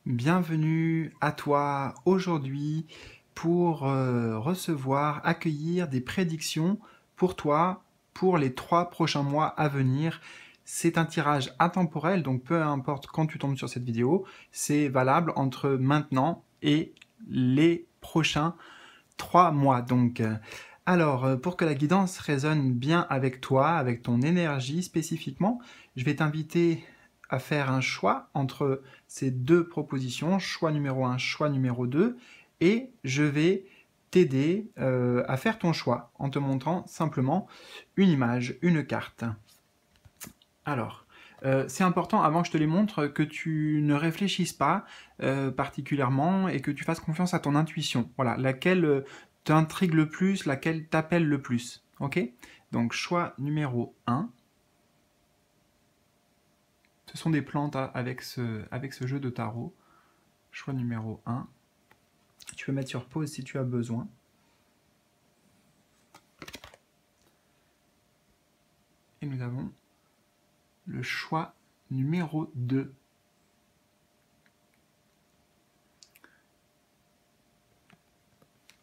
Bienvenue à toi aujourd'hui pour accueillir des prédictions pour toi pour les 3 prochains mois à venir. C'est un tirage intemporel, donc peu importe quand tu tombes sur cette vidéo, c'est valable entre maintenant et les prochains 3 mois. Alors, pour que la guidance résonne bien avec toi, avec ton énergie spécifiquement, je vais t'inviter à faire un choix entre ces deux propositions, choix numéro 1, choix numéro 2, et je vais t'aider à faire ton choix en te montrant simplement une image, une carte. Alors, c'est important, avant que je te les montre, que tu ne réfléchisses pas particulièrement et que tu fasses confiance à ton intuition. Voilà, laquelle t'intrigue le plus, laquelle t'appelle le plus. Ok? Donc, choix numéro 1. Ce sont des plantes avec ce jeu de tarot. Choix numéro 1. Tu peux mettre sur pause si tu as besoin. Et nous avons le choix numéro 2.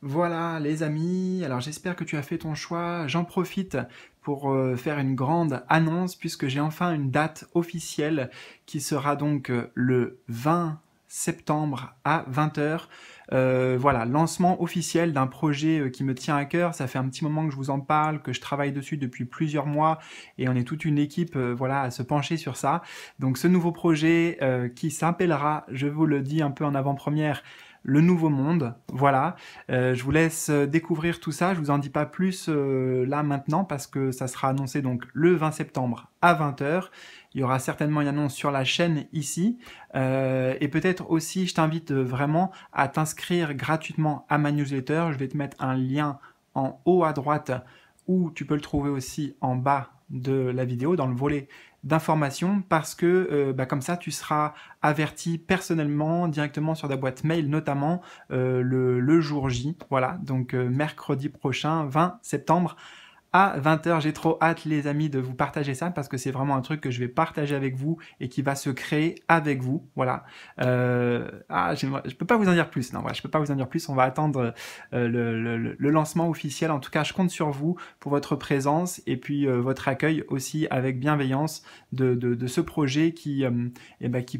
Voilà les amis, alors j'espère que tu as fait ton choix. J'en profite pour faire une grande annonce puisque j'ai enfin une date officielle qui sera donc le 20 septembre à 20h. Voilà, lancement officiel d'un projet qui me tient à cœur. Ça fait un petit moment que je vous en parle, que je travaille dessus depuis plusieurs mois et on est toute une équipe voilà, à se pencher sur ça. Donc ce nouveau projet qui s'appellera, je vous le dis un peu en avant-première, le Nouveau Monde, voilà. Je vous laisse découvrir tout ça, je vous en dis pas plus là maintenant parce que ça sera annoncé donc le 20 septembre à 20h. Il y aura certainement une annonce sur la chaîne ici. Et peut-être aussi, je t'invite vraiment à t'inscrire gratuitement à ma newsletter. Je vais te mettre un lien en haut à droite ou tu peux le trouver aussi en bas de la vidéo dans le volet d'informations parce que comme ça tu seras averti personnellement directement sur ta boîte mail notamment le jour J, voilà, donc mercredi prochain 20 septembre à 20h. J'ai trop hâte les amis de vous partager ça parce que c'est vraiment un truc que je vais partager avec vous et qui va se créer avec vous, voilà. Je peux pas vous en dire plus, non, voilà, je peux pas vous en dire plus, on va attendre le lancement officiel. En tout cas, je compte sur vous pour votre présence et puis votre accueil aussi avec bienveillance de ce projet qui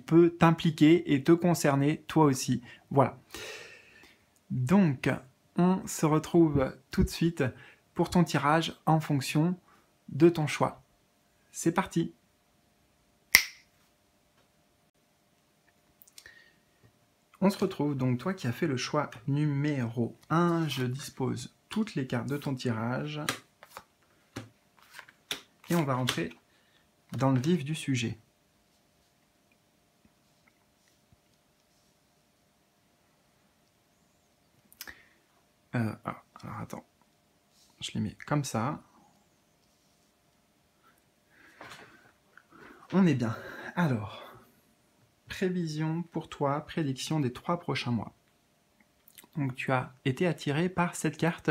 peut t'impliquer et te concerner toi aussi, voilà. Donc, on se retrouve tout de suite pour ton tirage en fonction de ton choix. C'est parti! On se retrouve donc, toi qui as fait le choix numéro 1, je dispose toutes les cartes de ton tirage et on va rentrer dans le vif du sujet. Alors attends, je les mets comme ça. On est bien. Alors, prévision pour toi, prédiction des 3 prochains mois. Donc tu as été attiré par cette carte,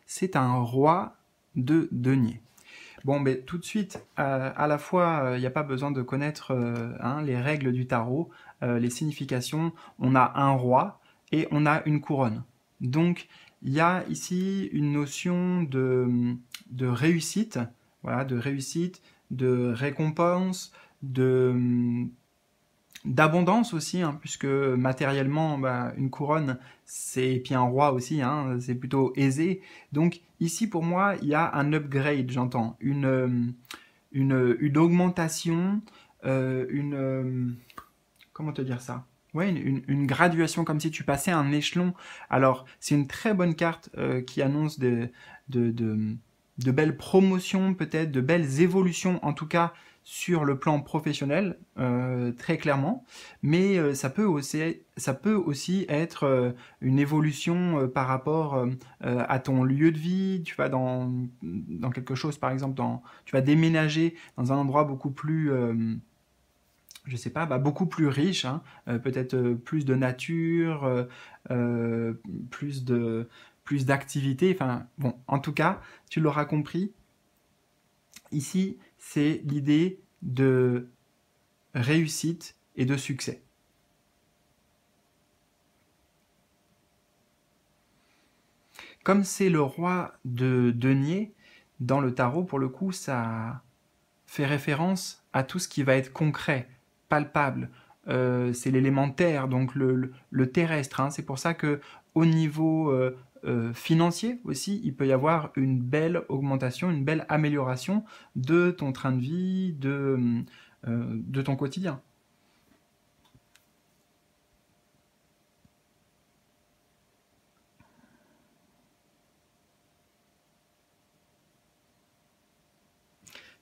c'est un roi de denier. Bon, mais tout de suite, à la fois, il n'y a pas besoin de connaître les règles du tarot, les significations. On a un roi et on a une couronne. Donc, il y a ici une notion de réussite, voilà, de réussite, de récompense, d'abondance aussi, hein, puisque matériellement, une couronne, et puis un roi aussi, hein, c'est plutôt aisé. Donc ici, pour moi, il y a un upgrade, j'entends, une augmentation, comment te dire ça? Ouais, une graduation, comme si tu passais un échelon. Alors, c'est une très bonne carte qui annonce de, de belles promotions, peut-être, de belles évolutions, en tout cas sur le plan professionnel, très clairement. Mais ça peut aussi être une évolution par rapport à ton lieu de vie. Tu vas dans quelque chose, par exemple, tu vas déménager dans un endroit beaucoup plus je sais pas, beaucoup plus riche, hein, peut-être plus de nature, euh, plus de plus d'activités. Enfin, bon, en tout cas, tu l'auras compris. Ici, c'est l'idée de réussite et de succès. Comme c'est le roi de denier, dans le tarot, pour le coup, ça fait référence à tout ce qui va être concret, palpable. C'est l'élémentaire, donc le terrestre. Hein. C'est pour ça que au niveau financier aussi, il peut y avoir une belle augmentation, une belle amélioration de ton train de vie, de ton quotidien.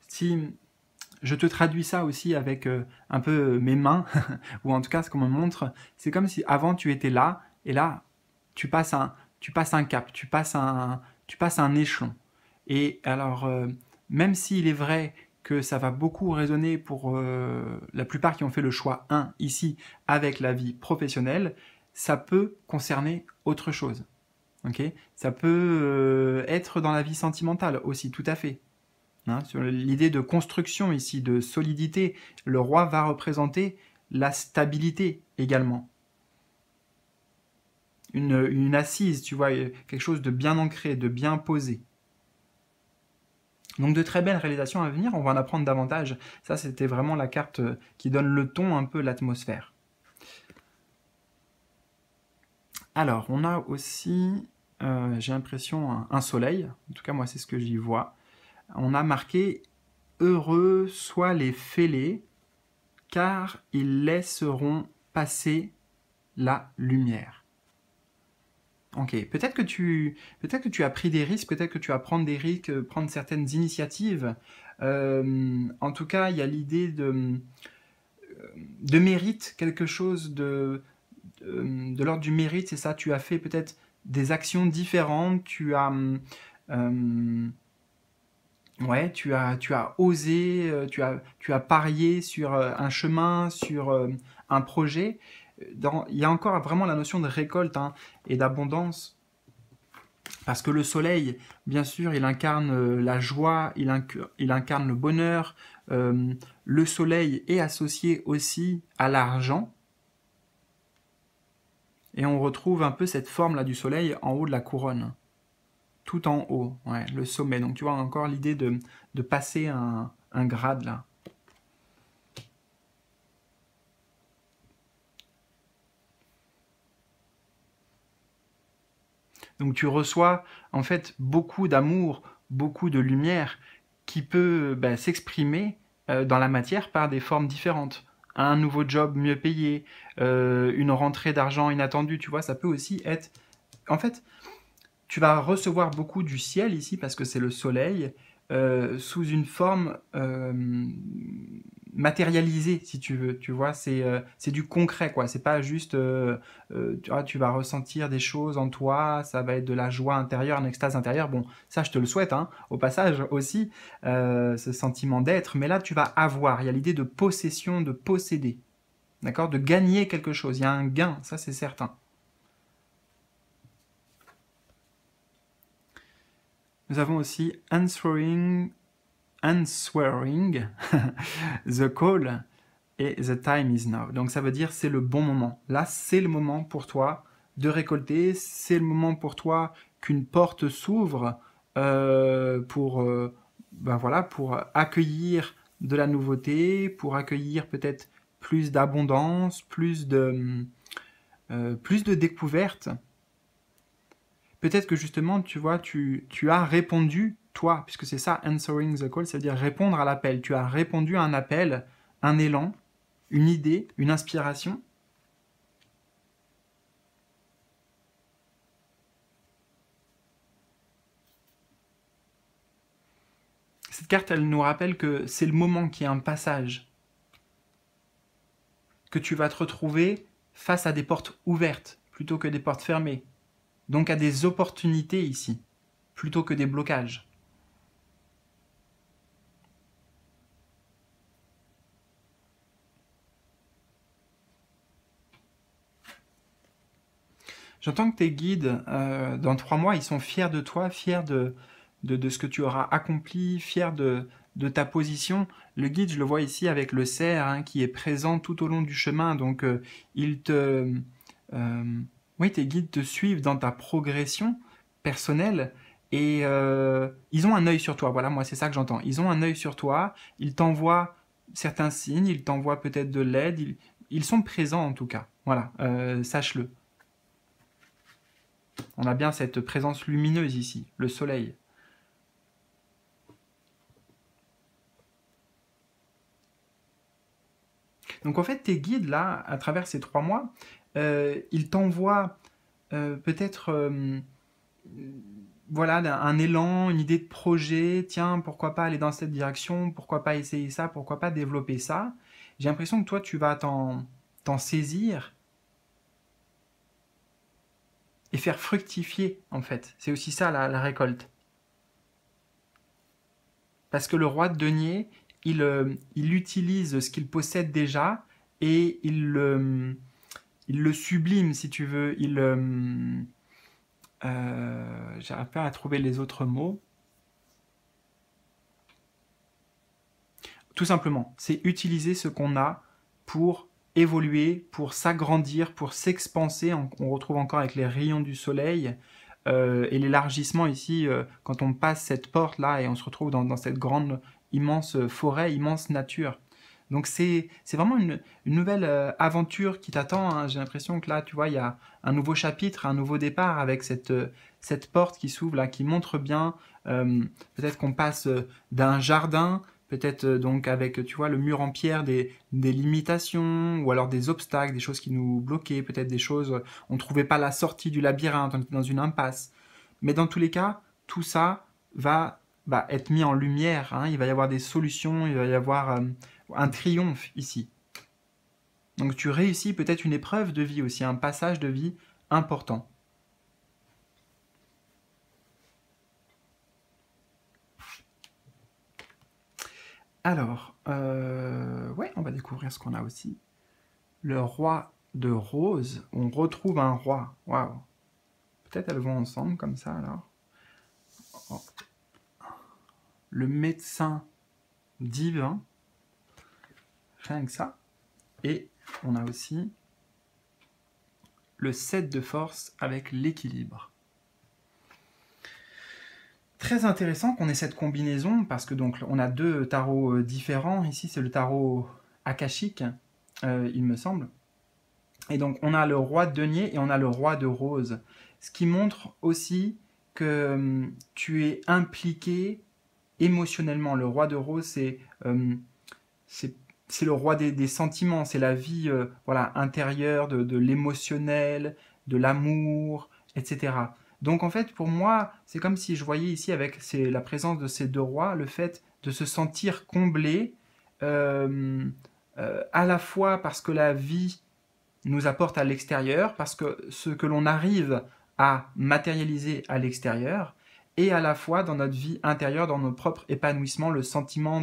Si je te traduis ça aussi avec un peu mes mains, ou en tout cas ce qu'on me montre, c'est comme si avant tu étais là, et là tu passes un cap, tu passes un échelon. Et alors, même s'il est vrai que ça va beaucoup résonner pour la plupart qui ont fait le choix un ici avec la vie professionnelle, ça peut concerner autre chose. Okay, ça peut être dans la vie sentimentale aussi, tout à fait. Hein, sur l'idée de construction ici, de solidité, le roi va représenter la stabilité également. Une assise, tu vois, quelque chose de bien ancré, de bien posé. Donc de très belles réalisations à venir, on va en apprendre davantage. Ça, c'était vraiment la carte qui donne le ton, un peu l'atmosphère. Alors, on a aussi, j'ai l'impression, un soleil. En tout cas, moi, c'est ce que j'y vois. On a marqué « Heureux soient les fêlés, car ils laisseront passer la lumière ». Ok, peut-être que tu as pris des risques, peut-être que tu vas prendre des risques, prendre certaines initiatives. En tout cas, il y a l'idée de mérite, quelque chose de l'ordre du mérite, c'est ça. Tu as fait peut-être des actions différentes, ouais, tu as osé, tu as parié sur un chemin, sur un projet. Il y a encore vraiment la notion de récolte hein, et d'abondance. Parce que le soleil, bien sûr, il incarne la joie, il incarne le bonheur. Le soleil est associé aussi à l'argent. Et on retrouve un peu cette forme-là du soleil en haut de la couronne. Tout en haut, ouais, le sommet. Donc tu vois encore l'idée de passer un grade là. Donc tu reçois en fait beaucoup d'amour, beaucoup de lumière qui peut s'exprimer dans la matière par des formes différentes. Un nouveau job mieux payé, une rentrée d'argent inattendue, tu vois, ça peut aussi être... En fait, tu vas recevoir beaucoup du ciel ici parce que c'est le soleil, sous une forme matérialisée, si tu veux. Tu vois, c'est du concret, quoi. C'est pas juste, tu vas ressentir des choses en toi, ça va être de la joie intérieure, une extase intérieure. Bon, ça, je te le souhaite, hein, au passage aussi, ce sentiment d'être. Mais là, tu vas avoir. Il y a l'idée de possession, de posséder. D'accord? De gagner quelque chose. Il y a un gain, ça, c'est certain. Nous avons aussi answering the call et the time is now. Donc ça veut dire c'est le bon moment. Là, c'est le moment pour toi de récolter, c'est le moment pour toi qu'une porte s'ouvre voilà, pour accueillir de la nouveauté, pour accueillir peut-être plus d'abondance, plus de découvertes. Peut-être que justement, tu vois, tu as répondu, toi, puisque c'est ça, answering the call, c'est-à-dire répondre à l'appel. Tu as répondu à un appel, un élan, une idée, une inspiration. Cette carte, elle nous rappelle que c'est le moment qui est un passage, que tu vas te retrouver face à des portes ouvertes plutôt que des portes fermées. Donc à des opportunités ici, plutôt que des blocages. J'entends que tes guides, dans 3 mois, ils sont fiers de toi, fiers de ce que tu auras accompli, fiers de ta position. Le guide, je le vois ici avec le cerf hein, qui est présent tout au long du chemin. Donc, oui, tes guides te suivent dans ta progression personnel et ils ont un œil sur toi. Voilà, moi c'est ça que j'entends. Ils ont un œil sur toi, ils t'envoient certains signes, ils t'envoient peut-être de l'aide, ils sont présents en tout cas. Voilà, sache-le. On a bien cette présence lumineuse ici, le soleil. Donc en fait, tes guides, là, à travers ces 3 mois, ils t'envoient peut-être voilà, un élan, une idée de projet, tiens, pourquoi pas aller dans cette direction, pourquoi pas essayer ça, pourquoi pas développer ça. J'ai l'impression que toi, tu vas t'en saisir et faire fructifier, en fait. C'est aussi ça, la récolte. Parce que le roi de denier, il utilise ce qu'il possède déjà et il le sublime, si tu veux. J'arrive pas à trouver les autres mots. Tout simplement, c'est utiliser ce qu'on a pour évoluer, pour s'agrandir, pour s'expanser. On retrouve encore avec les rayons du soleil et l'élargissement ici, quand on passe cette porte-là et on se retrouve dans cette grande, immense forêt, immense nature. Donc c'est vraiment une nouvelle aventure qui t'attend, hein. J'ai l'impression que là, tu vois, il y a un nouveau chapitre, un nouveau départ avec cette porte qui s'ouvre là, qui montre bien, peut-être qu'on passe d'un jardin, peut-être donc avec, tu vois, le mur en pierre des limitations, ou alors des obstacles, des choses qui nous bloquaient, peut-être des choses, on ne trouvait pas la sortie du labyrinthe, on était dans une impasse. Mais dans tous les cas, tout ça va être mis en lumière, hein. Il va y avoir des solutions, il va y avoir un triomphe ici. Donc tu réussis peut-être une épreuve de vie aussi, un passage de vie important. Alors, ouais, on va découvrir ce qu'on a aussi. Le roi de rose, on retrouve un roi. Waouh. Peut-être elles vont ensemble comme ça alors. Oh. Le médecin divin. Rien que ça. Et on a aussi le 7 de force avec l'équilibre. Très intéressant qu'on ait cette combinaison parce que donc on a 2 tarots différents. Ici c'est le tarot akashique, il me semble. Et donc on a le roi de denier et on a le roi de rose. Ce qui montre aussi que tu es impliqué émotionnellement. Le roi de rose, c'est le roi des sentiments, c'est la vie voilà, intérieure, de l'émotionnel, de l'amour, etc. Donc en fait, pour moi, c'est comme si je voyais ici, avec la présence de ces 2 rois, le fait de se sentir comblé, à la fois parce que la vie nous apporte à l'extérieur, parce que ce que l'on arrive à matérialiser à l'extérieur, et à la fois dans notre vie intérieure, dans nos propres épanouissements, le sentiment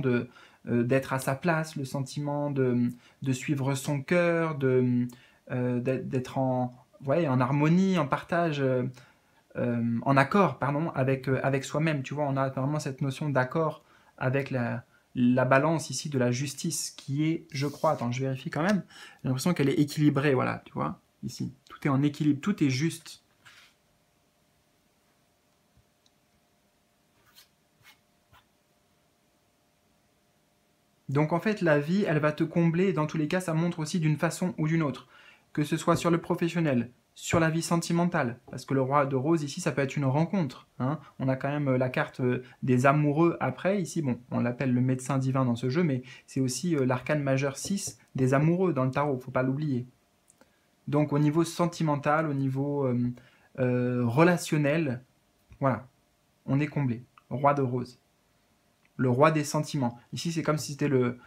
d'être à sa place, le sentiment de suivre son cœur, d'être en harmonie, en partage, en accord, pardon, avec soi-même. Tu vois, on a vraiment cette notion d'accord avec la balance ici de la justice qui est, je crois, attends, je vérifie quand même, j'ai l'impression qu'elle est équilibrée, voilà, tu vois, ici. Tout est en équilibre, tout est juste. Donc en fait, la vie, elle va te combler, et dans tous les cas, ça montre aussi d'une façon ou d'une autre. Que ce soit sur le professionnel, sur la vie sentimentale, parce que le roi de rose, ici, ça peut être une rencontre, hein. On a quand même la carte des amoureux après, ici, bon, on l'appelle le médecin divin dans ce jeu, mais c'est aussi l'arcane majeur 6 des amoureux dans le tarot, faut pas l'oublier. Donc au niveau sentimental, au niveau relationnel, voilà, on est comblé. Roi de rose. Le roi des sentiments. Ici, c'est comme si c'était le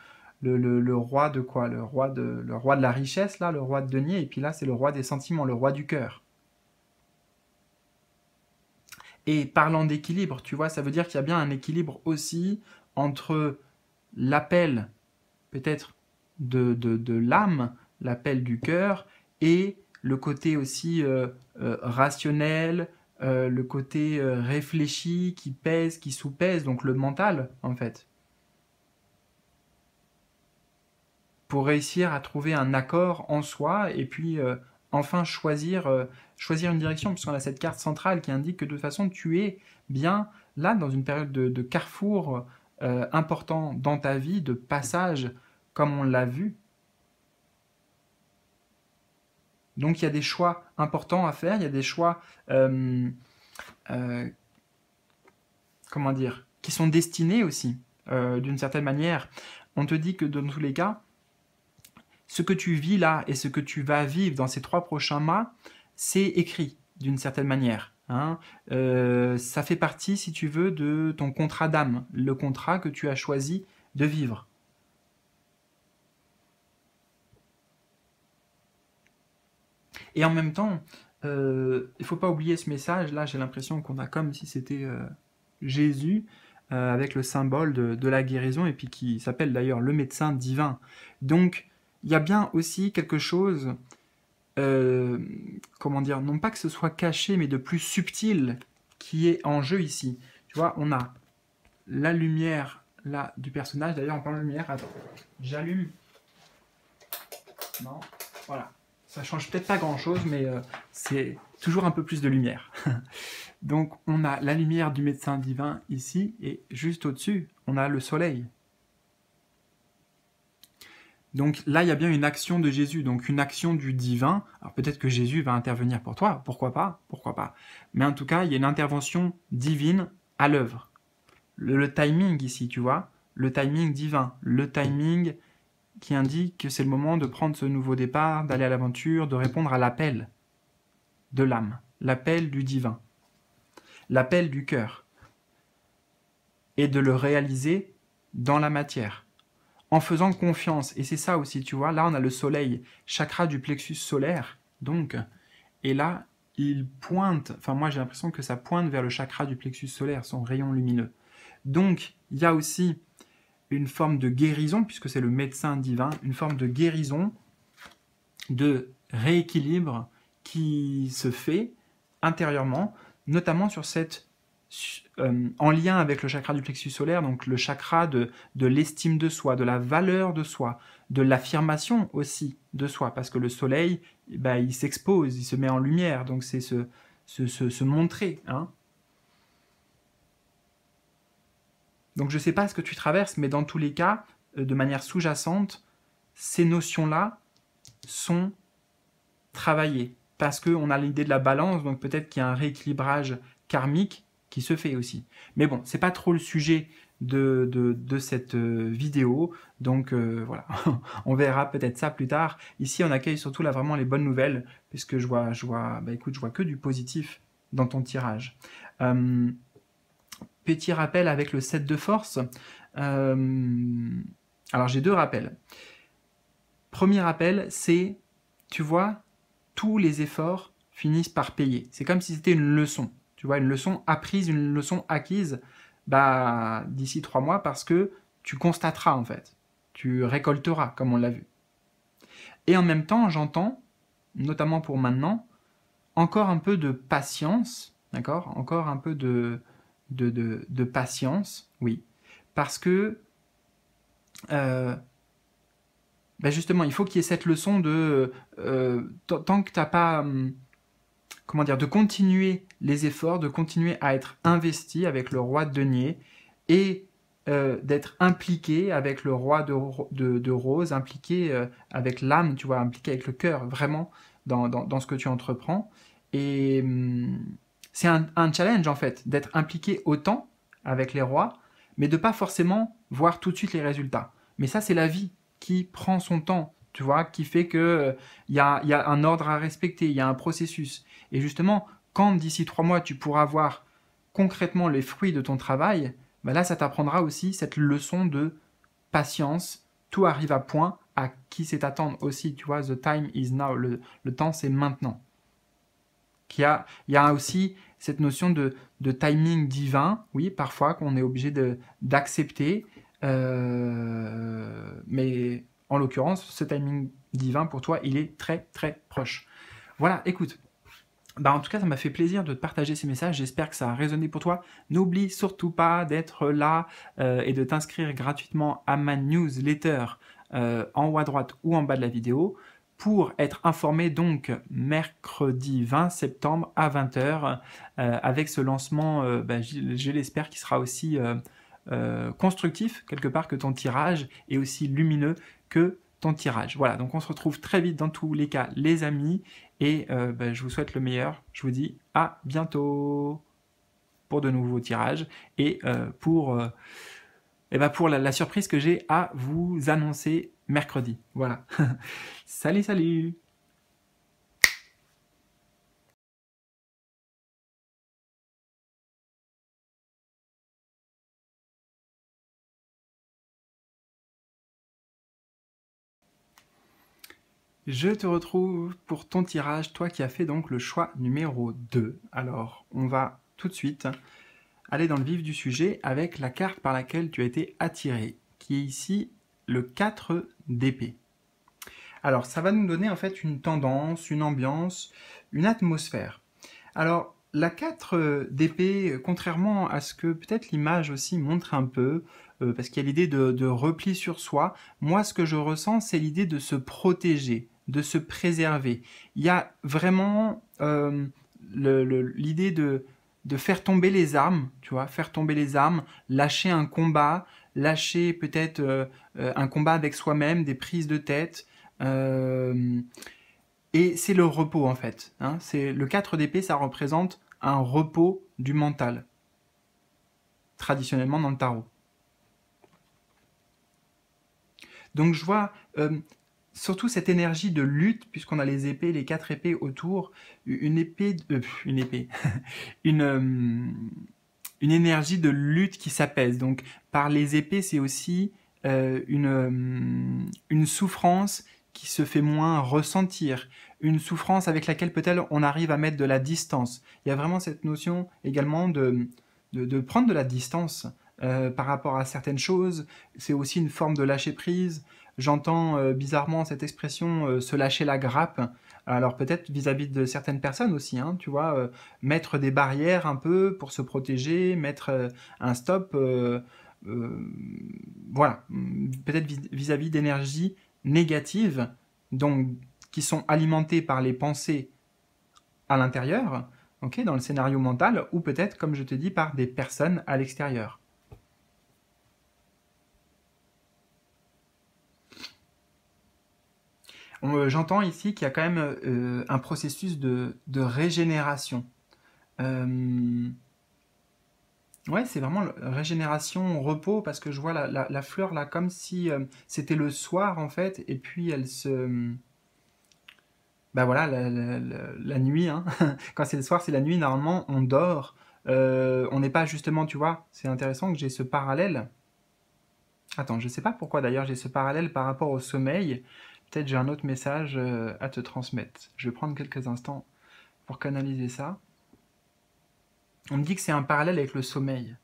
roi de quoi, le roi de la richesse, là, le roi de denier, et puis là, c'est le roi des sentiments, le roi du cœur. Et parlant d'équilibre, tu vois, ça veut dire qu'il y a bien un équilibre aussi entre l'appel, peut-être, de l'âme, l'appel du cœur, et le côté aussi rationnel, le côté réfléchi, qui pèse, qui sous-pèse, donc le mental, en fait. Pour réussir à trouver un accord en soi et puis enfin choisir une direction, puisqu'on a cette carte centrale qui indique que de toute façon, tu es bien là dans une période de carrefour important dans ta vie, de passage, comme on l'a vu. Donc il y a des choix importants à faire, il y a des choix, comment dire, qui sont destinés aussi, d'une certaine manière. On te dit que dans tous les cas, ce que tu vis là et ce que tu vas vivre dans ces 3 prochains mois, c'est écrit d'une certaine manière. Hein. Ça fait partie, si tu veux, de ton contrat d'âme, le contrat que tu as choisi de vivre. Et en même temps, il ne faut pas oublier ce message. Là, j'ai l'impression qu'on a comme si c'était Jésus avec le symbole de la guérison, et puis qui s'appelle d'ailleurs le médecin divin. Donc, il y a bien aussi quelque chose, comment dire, non pas que ce soit caché, mais de plus subtil qui est en jeu ici. Tu vois, on a la lumière là du personnage. D'ailleurs, en parlant de lumière, attends, j'allume. Non, voilà. Ça change peut-être pas grand-chose, mais c'est toujours un peu plus de lumière. Donc, on a la lumière du médecin divin ici, et juste au-dessus, on a le soleil. Donc là, il y a bien une action de Jésus, donc une action du divin. Alors peut-être que Jésus va intervenir pour toi, pourquoi pas, pourquoi pas. Mais en tout cas, il y a une intervention divine à l'œuvre. Le timing ici, tu vois, le timing divin, le timing qui indique que c'est le moment de prendre ce nouveau départ, d'aller à l'aventure, de répondre à l'appel de l'âme, l'appel du divin, l'appel du cœur, et de le réaliser dans la matière, en faisant confiance. Et c'est ça aussi, tu vois, là on a le soleil, chakra du plexus solaire, donc, et là, il pointe, enfin moi j'ai l'impression que ça pointe vers le chakra du plexus solaire, son rayon lumineux. Donc, il y a aussi une forme de guérison, puisque c'est le médecin divin, une forme de guérison, de rééquilibre qui se fait intérieurement, notamment sur cette, en lien avec le chakra du plexus solaire, donc le chakra de l'estime de soi, de la valeur de soi, de l'affirmation aussi de soi, parce que le soleil, bah, il s'expose, il se met en lumière, donc c'est se montrer, hein. Donc je ne sais pas ce que tu traverses, mais dans tous les cas, de manière sous-jacente, ces notions-là sont travaillées. Parce qu'on a l'idée de la balance, donc peut-être qu'il y a un rééquilibrage karmique qui se fait aussi. Mais bon, c'est pas trop le sujet de cette vidéo, donc voilà, on verra peut-être ça plus tard. Ici, on accueille surtout là vraiment les bonnes nouvelles, puisque je vois que du positif dans ton tirage. Petit rappel avec le 7 de force. Alors j'ai 2 rappels. Premier rappel, c'est, tu vois, tous les efforts finissent par payer. C'est comme si c'était une leçon. Tu vois, une leçon apprise, une leçon acquise, bah, d'ici 3 mois, parce que tu constateras en fait. Tu récolteras, comme on l'a vu. Et en même temps, j'entends, notamment pour maintenant, encore un peu de patience, d'accord ? Encore un peu de patience, oui, parce que justement, il faut qu'il y ait cette leçon de tant que tu n'as pas, comment dire, de continuer les efforts, de continuer à être investi avec le roi de denier et d'être impliqué avec le roi de rose, impliqué avec l'âme, tu vois, impliqué avec le cœur, vraiment, dans ce que tu entreprends. Et c'est un challenge, en fait, d'être impliqué autant avec les rois, mais de pas forcément voir tout de suite les résultats. Mais ça, c'est la vie qui prend son temps, tu vois, qui fait que y a un ordre à respecter, il y a un processus. Et justement, quand d'ici 3 mois, tu pourras voir concrètement les fruits de ton travail, bah là, ça t'apprendra aussi cette leçon de patience. Tout arrive à point, à qui c'est attendre aussi, tu vois, the time is now, le temps c'est maintenant. Il y a aussi cette notion de timing divin, oui, parfois qu'on est obligé d'accepter, mais en l'occurrence, ce timing divin pour toi, il est très très proche. Voilà, écoute, bah en tout cas, ça m'a fait plaisir de te partager ces messages, j'espère que ça a résonné pour toi. N'oublie surtout pas d'être là et de t'inscrire gratuitement à ma newsletter en haut à droite ou en bas de la vidéo pour être informé donc mercredi 20 septembre à 20 h avec ce lancement, je l'espère, qui sera aussi constructif quelque part que ton tirage et aussi lumineux que ton tirage. Voilà, donc on se retrouve très vite dans tous les cas les amis et je vous souhaite le meilleur. Je vous dis à bientôt pour de nouveaux tirages et pour la surprise que j'ai à vous annoncer mercredi. Voilà. Salut, salut! Je te retrouve pour ton tirage, toi qui as fait donc le choix numéro 2. Alors, on va tout de suite aller dans le vif du sujet avec la carte par laquelle tu as été attiré, qui est ici le 4 d'épée. Alors, ça va nous donner en fait une tendance, une ambiance, une atmosphère. Alors, la 4 d'épée, contrairement à ce que peut-être l'image aussi montre un peu, parce qu'il y a l'idée de repli sur soi, moi ce que je ressens c'est l'idée de se protéger, de se préserver. Il y a vraiment l'idée de faire tomber les armes, tu vois, faire tomber les armes, lâcher un combat, lâcher peut-être un combat avec soi-même, des prises de tête, et c'est le repos en fait. Hein. Le 4 d'épée, ça représente un repos du mental, traditionnellement dans le tarot. Donc je vois surtout cette énergie de lutte, puisqu'on a les épées, les 4 épées autour, une énergie de lutte qui s'apaise. Donc par les épées, c'est aussi une souffrance qui se fait moins ressentir, une souffrance avec laquelle peut-être on arrive à mettre de la distance. Il y a vraiment cette notion également de prendre de la distance par rapport à certaines choses. C'est aussi une forme de lâcher prise. J'entends bizarrement cette expression se lâcher la grappe. Alors peut-être vis-à-vis de certaines personnes aussi, hein, tu vois, mettre des barrières un peu pour se protéger, mettre un stop, voilà, peut-être vis-à-vis d'énergies négatives, donc qui sont alimentées par les pensées à l'intérieur, okay, dans le scénario mental, ou peut-être, comme je te dis, par des personnes à l'extérieur. J'entends ici qu'il y a quand même un processus de régénération. Ouais, c'est vraiment régénération, repos, parce que je vois la fleur là comme si c'était le soir en fait, et puis elle se... Bah voilà, la nuit, hein. Quand c'est le soir, c'est la nuit, normalement on dort. On n'est pas justement, tu vois, c'est intéressant que j'ai ce parallèle. Attends, je sais pas pourquoi d'ailleurs j'ai ce parallèle par rapport au sommeil. Peut-être j'ai un autre message à te transmettre. Je vais prendre quelques instants pour canaliser ça. On me dit que c'est un parallèle avec le sommeil.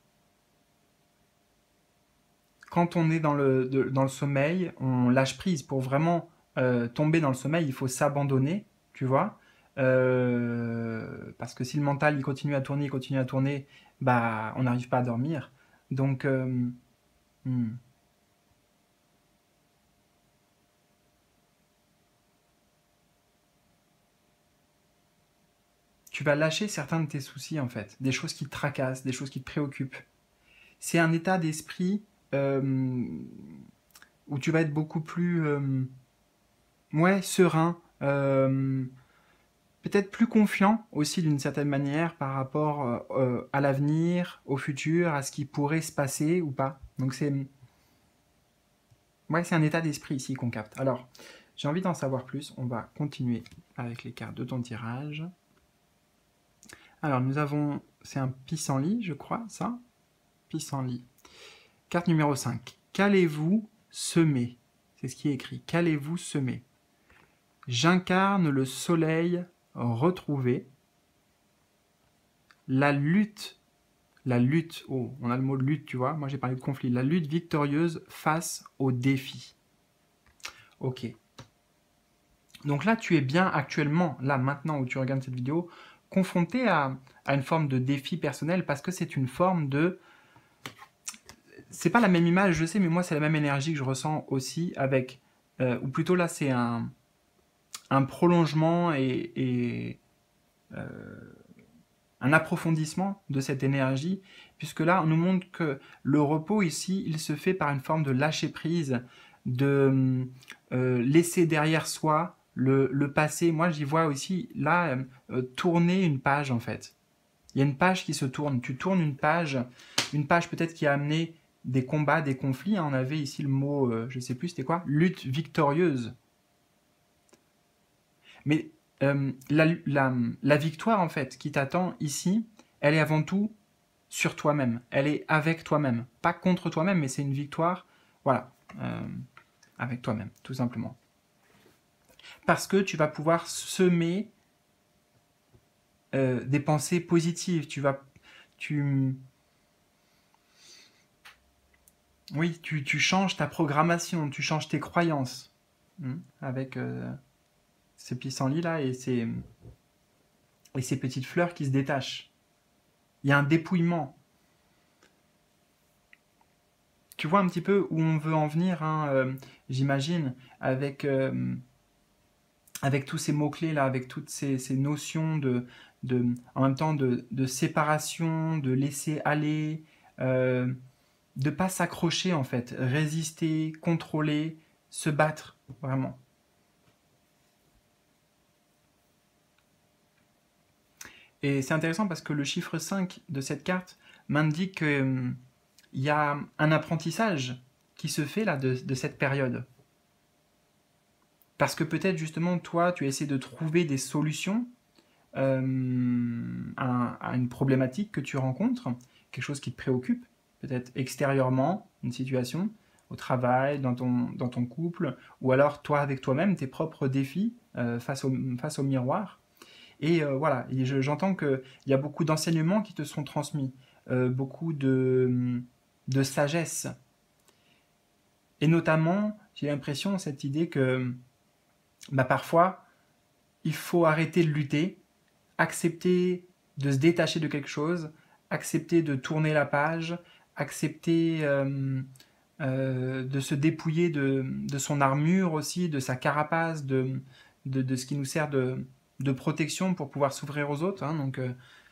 Quand on est dans le sommeil, on lâche prise. Pour vraiment tomber dans le sommeil, il faut s'abandonner, tu vois. Parce que si le mental il continue à tourner, bah on n'arrive pas à dormir. Donc, tu vas lâcher certains de tes soucis en fait, des choses qui te tracassent, des choses qui te préoccupent. C'est un état d'esprit où tu vas être beaucoup plus serein, peut-être plus confiant aussi d'une certaine manière par rapport à l'avenir, au futur, à ce qui pourrait se passer ou pas. Donc c'est un état d'esprit ici qu'on capte. Alors, j'ai envie d'en savoir plus. On va continuer avec les cartes de ton tirage. Alors, nous avons... C'est un pissenlit, je crois, ça. Pissenlit. Carte numéro 5. Qu'allez-vous semer? C'est ce qui est écrit. Qu'allez-vous semer? J'incarne le soleil retrouvé. La lutte, oh, on a le mot de lutte, tu vois, moi j'ai parlé de conflit, la lutte victorieuse face au défi. Ok. Donc là, tu es bien actuellement, là, maintenant où tu regardes cette vidéo, confronté à une forme de défi personnel parce que c'est une forme de... C'est pas la même image, je sais, mais moi c'est la même énergie que je ressens aussi avec... ou plutôt là, c'est un prolongement et un approfondissement de cette énergie, puisque là, on nous montre que le repos ici, il se fait par une forme de lâcher-prise, de laisser derrière soi le passé. Moi, j'y vois aussi, là, tourner une page, en fait. Il y a une page qui se tourne. Tu tournes une page peut-être qui a amené des combats, des conflits. On avait ici le mot, je ne sais plus, c'était quoi? Lutte victorieuse. Mais la victoire, en fait, qui t'attend ici, elle est avant tout sur toi-même. Elle est avec toi-même. Pas contre toi-même, mais c'est une victoire, voilà, avec toi-même, tout simplement. Parce que tu vas pouvoir semer des pensées positives. Oui, tu changes ta programmation, tu changes tes croyances. Avec ces pissenlits là et ces petites fleurs qui se détachent. Il y a un dépouillement. Tu vois un petit peu où on veut en venir, hein, j'imagine, avec tous ces mots-clés là, avec toutes ces notions en même temps de séparation, de laisser aller, de pas s'accrocher en fait, résister, contrôler, se battre, vraiment. Et c'est intéressant parce que le chiffre 5 de cette carte m'indique qu'il y a un apprentissage qui se fait là de cette période. Parce que peut-être justement toi tu essaies de trouver des solutions à une problématique que tu rencontres, quelque chose qui te préoccupe, peut-être extérieurement, une situation, au travail, dans ton couple, ou alors toi avec toi-même, tes propres défis face au miroir. Et voilà, j'entends qu'il y a beaucoup d'enseignements qui te sont transmis, beaucoup de sagesse. Et notamment, j'ai l'impression, cette idée que bah, parfois, il faut arrêter de lutter, accepter de se détacher de quelque chose, accepter de tourner la page, accepter de se dépouiller de son armure aussi, de sa carapace, de ce qui nous sert de protection pour pouvoir s'ouvrir aux autres. Hein. Donc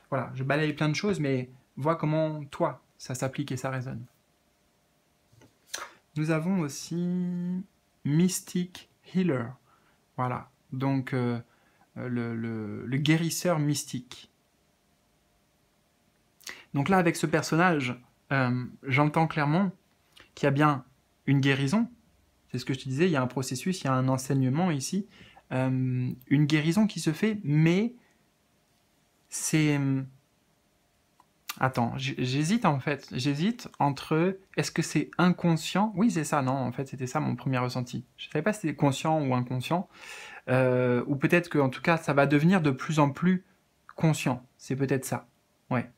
voilà, je balaye plein de choses, mais vois comment toi, ça s'applique et ça résonne. Nous avons aussi Mystic Healer. Voilà, donc le guérisseur mystique. Donc là, avec ce personnage, j'entends clairement qu'il y a bien une guérison. C'est ce que je te disais, il y a un processus, il y a un enseignement ici. Une guérison qui se fait, mais c'est... Attends, j'hésite en fait. J'hésite entre est-ce que c'est inconscient? Oui, c'est ça, non, en fait, c'était ça mon premier ressenti. Je ne savais pas si c'était conscient ou inconscient. Ou peut-être qu'en tout cas, ça va devenir de plus en plus conscient. C'est peut-être ça. Ouais.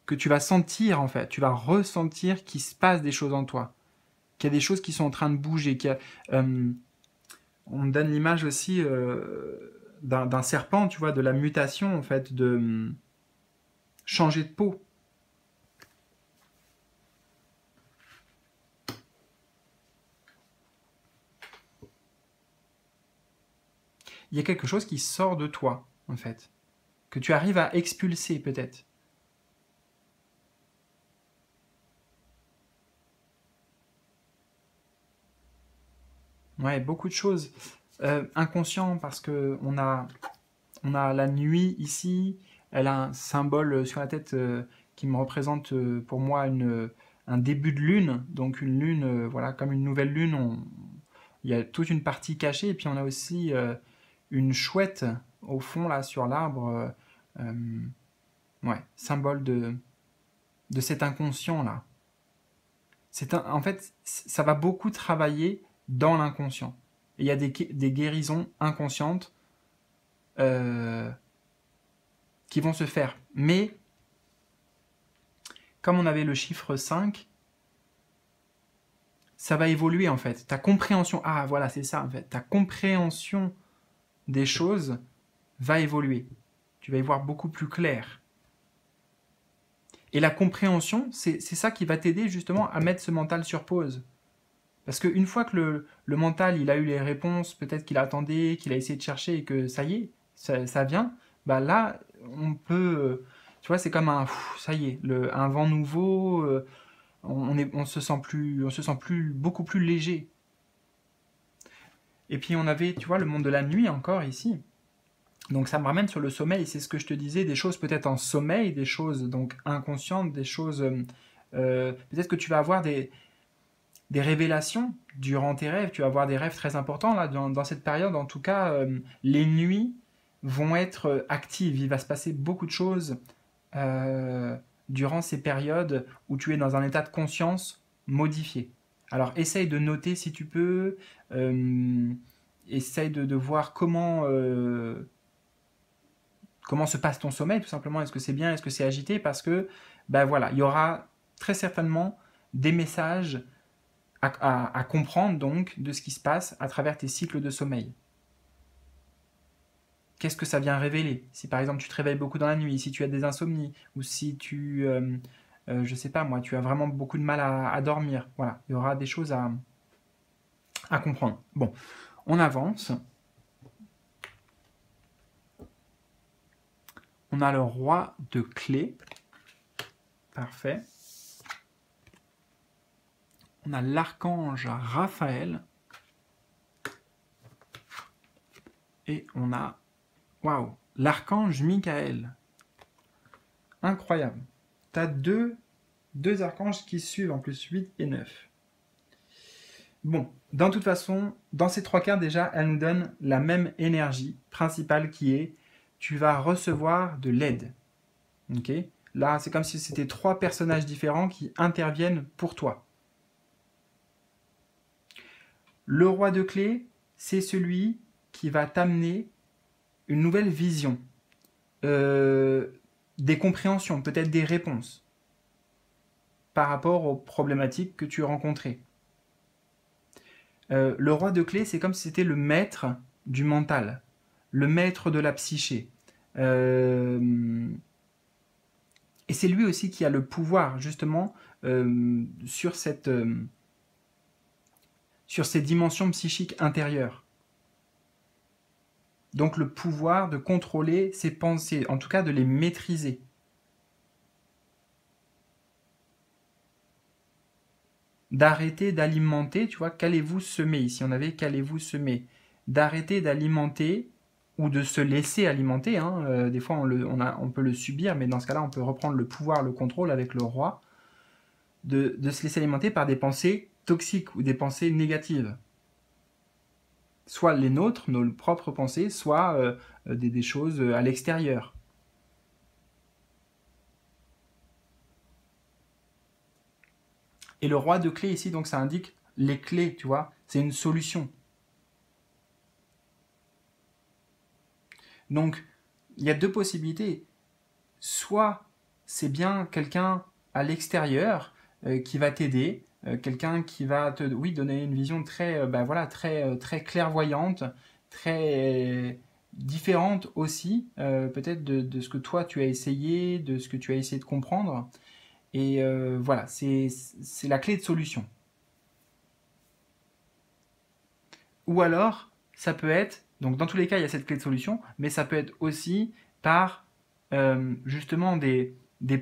Que tu vas sentir, en fait, tu vas ressentir qu'il se passe des choses en toi. Qu'il y a des choses qui sont en train de bouger. On me donne l'image aussi d'un serpent, tu vois, de la mutation, en fait, de changer de peau. Il y a quelque chose qui sort de toi, en fait, que tu arrives à expulser, peut-être. Ouais, beaucoup de choses. Inconscient, parce que on a la nuit ici, elle a un symbole sur la tête qui me représente pour moi un début de lune, donc une lune, voilà, comme une nouvelle lune, il y a toute une partie cachée, et puis on a aussi une chouette au fond, là, sur l'arbre, ouais, symbole de cet inconscient-là. En fait, ça va beaucoup travailler dans l'inconscient. Et il y a des guérisons inconscientes qui vont se faire. Mais, comme on avait le chiffre 5, ça va évoluer en fait. Ta compréhension, ah voilà, c'est ça en fait. Ta compréhension des choses va évoluer. Tu vas y voir beaucoup plus clair. Et la compréhension, c'est ça qui va t'aider justement à mettre ce mental sur pause. Parce qu'une fois que le mental, il a eu les réponses, peut-être qu'il attendait, qu'il a essayé de chercher et que ça y est, ça vient, bah là, on peut... tu vois, c'est comme un... ça y est, un vent nouveau, on se sent beaucoup plus léger. Et puis on avait, tu vois, le monde de la nuit encore ici. Donc ça me ramène sur le sommeil, c'est ce que je te disais, des choses peut-être en sommeil, des choses donc inconscientes, des choses... peut-être que tu vas avoir des révélations durant tes rêves, tu vas avoir des rêves très importants là, dans cette période. En tout cas, les nuits vont être actives, il va se passer beaucoup de choses durant ces périodes où tu es dans un état de conscience modifié. Alors essaye de noter si tu peux, essaye de voir comment se passe ton sommeil, tout simplement. Est-ce que c'est bien, est-ce que c'est agité? Parce que, ben voilà, il y aura très certainement des messages à comprendre donc de ce qui se passe à travers tes cycles de sommeil. Qu'est-ce que ça vient révéler? Si par exemple tu te réveilles beaucoup dans la nuit, si tu as des insomnies, ou si je sais pas moi, tu as vraiment beaucoup de mal à dormir, voilà, il y aura des choses à comprendre. Bon, on avance. On a le roi de clés. Parfait. On a l'archange Raphaël. Et on a, waouh, l'archange Michael. Incroyable. Tu as deux archanges qui suivent en plus 8 et 9. Bon, dans toute façon, dans ces trois cartes déjà, elles nous donnent la même énergie principale qui est tu vas recevoir de l'aide. Ok? Là, c'est comme si c'était trois personnages différents qui interviennent pour toi. Le roi de clés, c'est celui qui va t'amener une nouvelle vision, des compréhensions, peut-être des réponses par rapport aux problématiques que tu rencontrais. Le roi de clés, c'est comme si c'était le maître du mental, le maître de la psyché. Et c'est lui aussi qui a le pouvoir, justement, sur ces dimensions psychiques intérieures. Donc le pouvoir de contrôler ses pensées, en tout cas de les maîtriser. D'arrêter d'alimenter, tu vois, qu'allez-vous semer? Ici, on avait qu'allez-vous semer? D'arrêter d'alimenter ou de se laisser alimenter. Hein. Des fois, on peut le subir, mais dans ce cas-là, on peut reprendre le pouvoir, le contrôle avec le roi, de se laisser alimenter par des pensées toxiques ou des pensées négatives. Soit les nôtres, nos propres pensées, soit des choses à l'extérieur. Et le roi de clés ici, donc ça indique les clés, tu vois, c'est une solution. Donc, il y a deux possibilités. Soit c'est bien quelqu'un à l'extérieur qui va t'aider, quelqu'un qui va te donner une vision très, très clairvoyante, très différente aussi, peut-être de ce que toi tu as essayé, de ce que tu as essayé de comprendre. Et voilà, c'est la clé de solution. Ou alors, ça peut être, donc dans tous les cas, il y a cette clé de solution, mais ça peut être aussi par justement des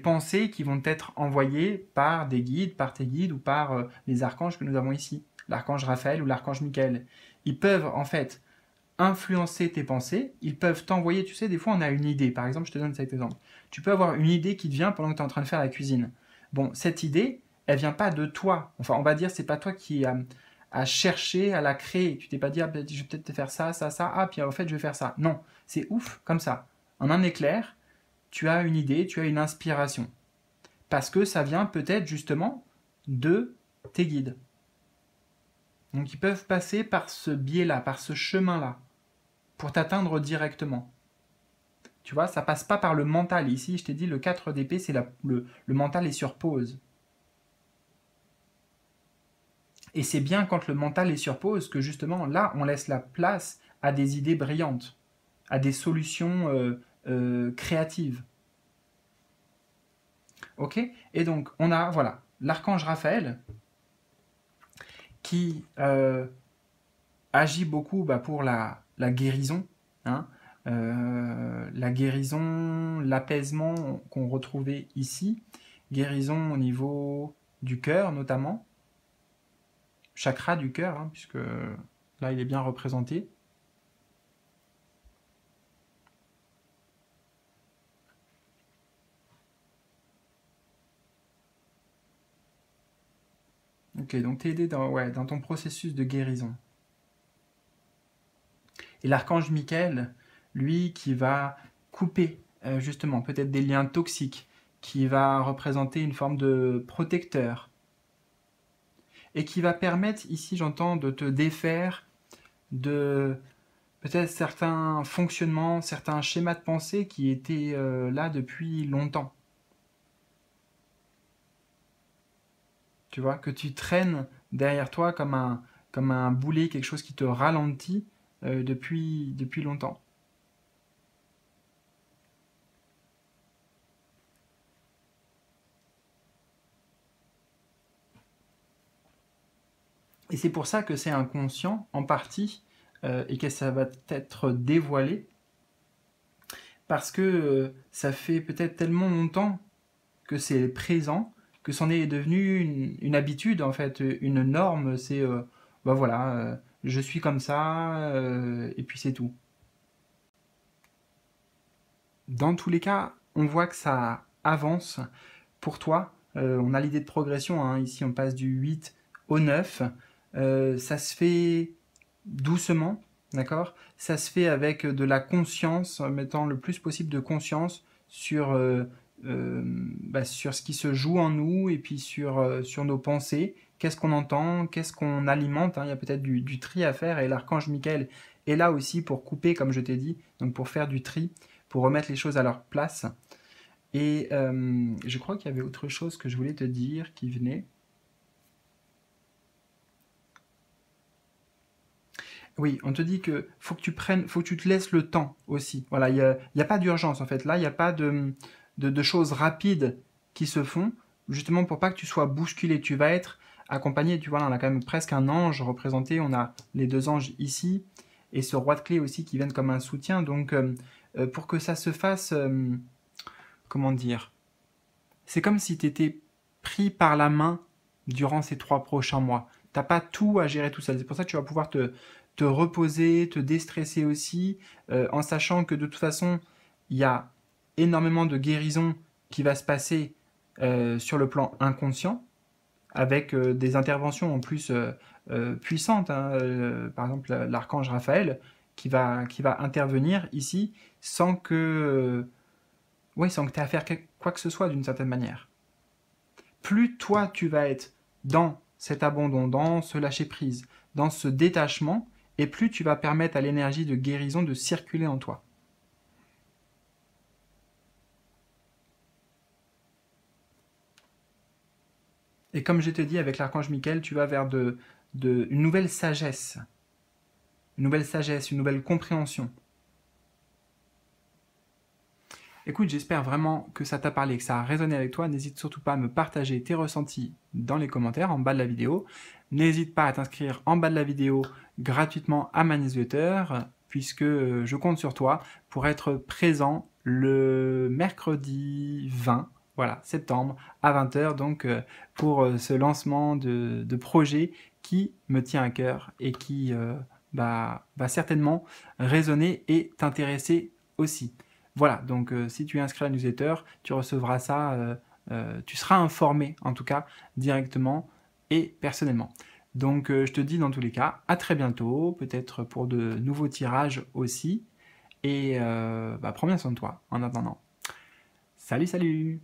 pensées qui vont être envoyées par des guides, par tes guides ou par les archanges que nous avons ici, l'archange Raphaël ou l'archange Michael. Ils peuvent en fait influencer tes pensées, ils peuvent t'envoyer, tu sais, des fois on a une idée, par exemple, je te donne cet exemple. Tu peux avoir une idée qui te vient pendant que tu es en train de faire la cuisine. Bon, cette idée, elle vient pas de toi. Enfin, on va dire, c'est pas toi qui a cherché à la créer. Tu t'es pas dit, ah, ben, je vais peut-être faire ça, ça, ça, ah, puis en fait, je vais faire ça. Non, c'est ouf, comme ça. En un éclair, tu as une idée, tu as une inspiration. Parce que ça vient peut-être justement de tes guides. Donc ils peuvent passer par ce biais-là, par ce chemin-là, pour t'atteindre directement. Tu vois, ça passe pas par le mental. Ici, je t'ai dit, le 4 d'épée, c'est le mental est sur pause. Et c'est bien quand le mental est sur pause que justement, là, on laisse la place à des idées brillantes, à des solutions créatives. Ok? Et donc, on a, voilà, l'archange Raphaël qui agit beaucoup pour la guérison, hein, la guérison, l'apaisement qu'on retrouvait ici, guérison au niveau du cœur notamment, chakra du cœur, hein, puisque là il est bien représenté. Ok, donc t'aider dans ton processus de guérison. Et l'archange Michael, lui, qui va couper justement peut-être des liens toxiques, qui va représenter une forme de protecteur, et qui va permettre, ici j'entends, de te défaire de peut-être certains fonctionnements, certains schémas de pensée qui étaient là depuis longtemps. Tu vois, que tu traînes derrière toi comme un boulet, quelque chose qui te ralentit depuis longtemps. Et c'est pour ça que c'est inconscient, en partie, et que ça va être dévoilé, parce que ça fait peut-être tellement longtemps que c'est présent, que c'en est devenu une habitude, en fait, une norme, c'est, voilà, je suis comme ça, et puis c'est tout. Dans tous les cas, on voit que ça avance pour toi. On a l'idée de progression, hein. Ici on passe du 8 au 9. Ça se fait doucement, d'accord? Ça se fait avec de la conscience, en mettant le plus possible de conscience sur ce qui se joue en nous et puis sur nos pensées. Qu'est-ce qu'on entend? Qu'est-ce qu'on alimente, hein? Il y a peut-être du tri à faire et l'archange Michael est là aussi pour couper, comme je t'ai dit, donc pour faire du tri, pour remettre les choses à leur place. Et je crois qu'il y avait autre chose que je voulais te dire qui venait. Oui, on te dit que faut que tu te laisses le temps aussi. Voilà, y a pas d'urgence en fait. Là, il n'y a pas de choses rapides qui se font, justement pour pas que tu sois bousculé. Tu vas être accompagné, tu vois, là, on a quand même presque un ange représenté. On a les deux anges ici et ce roi de clé aussi qui viennent comme un soutien. Donc, pour que ça se fasse, comment dire, c'est comme si tu étais pris par la main durant ces 3 prochains mois. T'as pas tout à gérer tout seul. C'est pour ça que tu vas pouvoir te reposer, te déstresser aussi, en sachant que de toute façon, il y a énormément de guérison qui va se passer sur le plan inconscient, avec des interventions en plus puissantes, hein, par exemple l'archange Raphaël, qui va intervenir ici sans que sans que tu aies à faire quoi que ce soit d'une certaine manière. Plus toi tu vas être dans cet abandon, dans ce lâcher-prise, dans ce détachement, et plus tu vas permettre à l'énergie de guérison de circuler en toi. Et comme je t'ai dit, avec l'archange Michael, tu vas vers une nouvelle sagesse, une nouvelle compréhension. Écoute, j'espère vraiment que ça t'a parlé, que ça a résonné avec toi. N'hésite surtout pas à me partager tes ressentis dans les commentaires en bas de la vidéo. N'hésite pas à t'inscrire en bas de la vidéo gratuitement à ma newsletter, puisque je compte sur toi pour être présent le mercredi 20 septembre à 20h, donc pour ce lancement de projet qui me tient à cœur et qui va certainement résonner et t'intéresser aussi. Voilà, donc si tu es inscrit à la newsletter, tu recevras ça, tu seras informé en tout cas directement et personnellement. Donc je te dis dans tous les cas, à très bientôt, peut-être pour de nouveaux tirages aussi, et prends bien soin de toi en attendant. Salut, salut!